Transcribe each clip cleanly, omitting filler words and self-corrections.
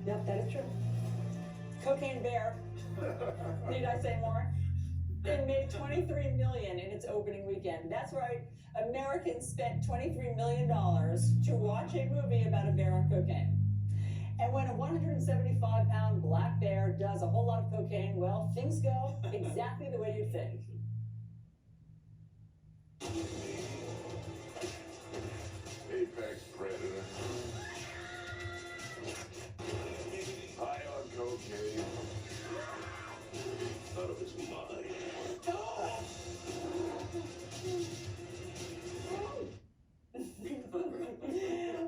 Yep, that is true. Cocaine Bear. Need I say more? It made $23 million in its opening weekend. That's right. Americans spent $23 million to watch a movie about a bear on cocaine. And when a 175-pound black bear does a whole lot of cocaine, well, things go exactly the way you'd think. Apex predator. High on cocaine. None of it's mine.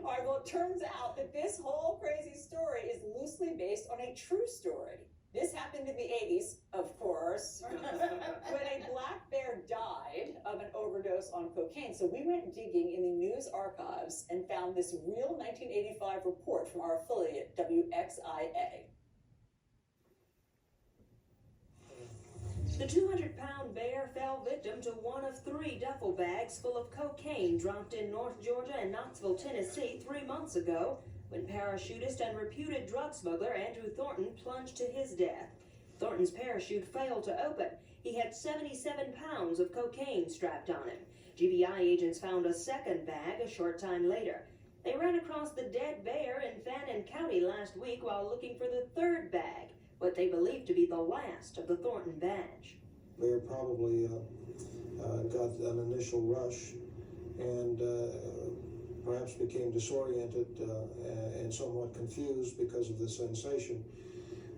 All right, well, it turns out that this whole crazy story is loosely based on a true story. This happened in the 80s, of course, when a black bear died of an overdose on cocaine. So we went digging in the news archives and found this real 1985 report from our affiliate, WXIA. The 200-pound bear fell victim to one of 3 duffel bags full of cocaine dropped in North Georgia and Knoxville, Tennessee 3 months ago when parachutist and reputed drug smuggler Andrew Thornton plunged to his death. Thornton's parachute failed to open. He had 77 pounds of cocaine strapped on him. GBI agents found a second bag a short time later. They ran across the dead bear in Fannin County last week while looking for the third bag, what they believe to be the last of the Thornton batch. Bear probably got an initial rush and perhaps became disoriented and somewhat confused because of the sensation.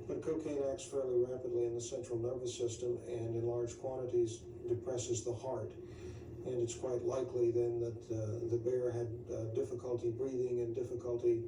But cocaine acts fairly rapidly in the central nervous system and in large quantities depresses the heart. And it's quite likely then that the bear had difficulty breathing and difficulty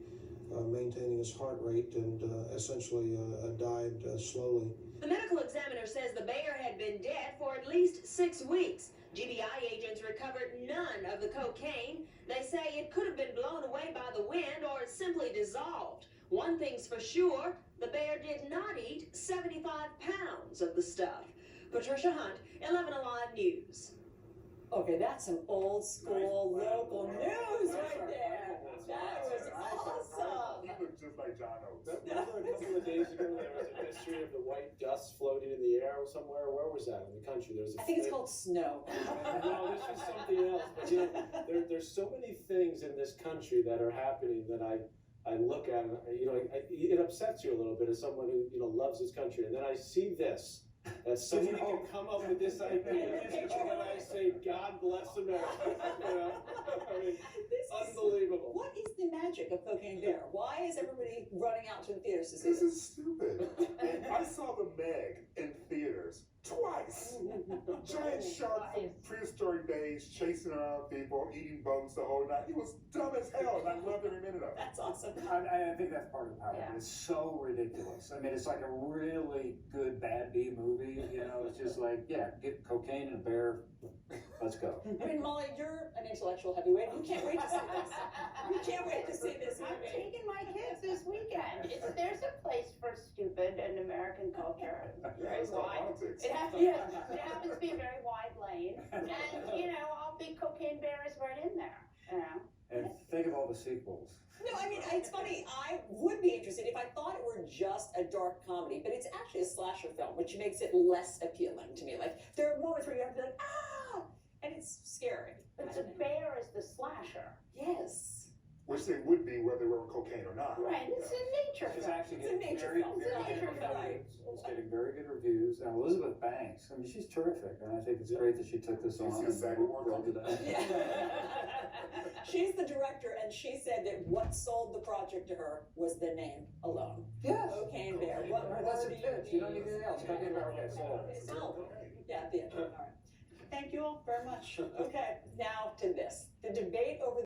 maintaining his heart rate and essentially died slowly. The medical examiner says the bear had been dead for at least 6 weeks. GBI agents recovered none of the cocaine. They say it could have been blown away by the wind or simply dissolved. One thing's for sure, the bear did not eat 75 pounds of the stuff. Patricia Hunt, 11 Alive News. Okay, that's some old school local news right there. That was awesome. He looked just like John Oates. Remember a couple of days ago there was a mystery of the white dust floating in the air somewhere? Where was that in the country? There was I think it's called snow. No, this was something else. But you know, there's so many things in this country that are happening that I look at, and it upsets you a little bit as someone who loves this country, and then I see this. That somebody can come up with this idea, and I say, God bless America. I mean, unbelievable. What is the magic of Cocaine Bear? Why is everybody running out to the theaters to see This this? is stupid. I saw the Meg in theaters twice. Giant shark from prehistoric days chasing around people, eating bugs the whole night. It was dumb as hell, and I loved every minute of it. That's awesome. I think that's part of the power. Yeah. It's so ridiculous. I mean, it's like a really good bad B movie. It's just like, yeah, get cocaine and a bear. Let's go. I mean, Molly, you're an intellectual heavyweight. You can't wait to see this. You can't wait to see this I'm movie. taking my kids this weekend. There's a place for stupid in American culture. It's very It's not wide. politics. It happens to be a very wide lane. And, I'll be Cocaine Bear is right in there, And think of all the sequels. No, I mean, it's funny. I would be interested if I thought it were just a dark comedy, but it's actually a slasher film, which makes it less appealing to me. Like, there are moments where you have to be like, ah! And it's scary. But the bear is the slasher. Yes. Which they would be whether they were cocaine or not. Right, it's a nature It's film. actually It's a getting nature very, film. very It's a good nature film. reviews. It's getting very good reviews. And Elizabeth Banks, I mean, she's terrific. And I think it's great that she took this on She's and exactly what rolled it out. Yeah. She's the director, and she said that what sold the project to her was the name alone. Yes. Cocaine Bear. What Right, more that's do a pitch. You don't need anything else. need? Cocaine Bear, okay, sold. Sold. Yeah, at the end. All right. Thank you all very much. Okay, now to this. The debate over